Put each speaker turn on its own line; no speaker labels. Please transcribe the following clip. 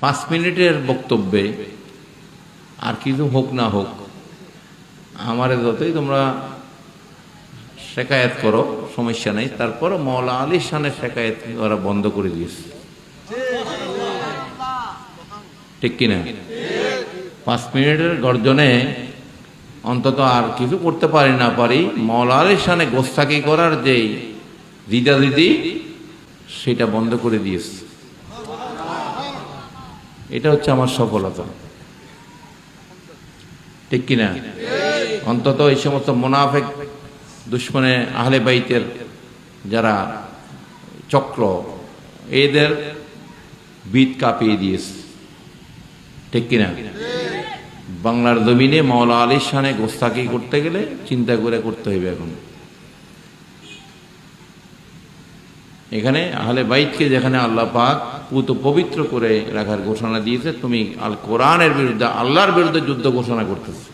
5 মিনিটের বক্তব্যে আর কিছু হোক না হোক, আমার যতই তোমরা শেকায়েত করো সমস্যা নেই, তারপর মওলা আলীর শানে শেকায়েত করা বন্ধ করে দিয়েছে। ঠিক কিনা? 5 মিনিটের গর্জনে অন্তত আর কিছু করতে পারি না পারি, মওলা আলীর শানে গোস্তাকি করার যে দিদি সেটা বন্ধ করে দিয়েছে। এটা হচ্ছে আমার সফলতা। ঠিক কিনা? অন্তত এই সমস্ত মুনাফিক দুশমনে আহলে বাইতের যারা চক্র, এদের বিদ কাঁপিয়ে দিয়েছে। ঠিক কিনা? বাংলার জমিনে মওলা আলীর শানে গোস্তাকি করতে গেলে চিন্তা করে করতে হইবে। এখন এখানে আহলে বাইতকে যেখানে আল্লাহ পাক পুত পবিত্র করে রাখার ঘোষণা দিয়েছে, তুমি আল কোরআনের বিরুদ্ধে, আল্লাহর বিরুদ্ধে যুদ্ধ ঘোষণা করতেছে।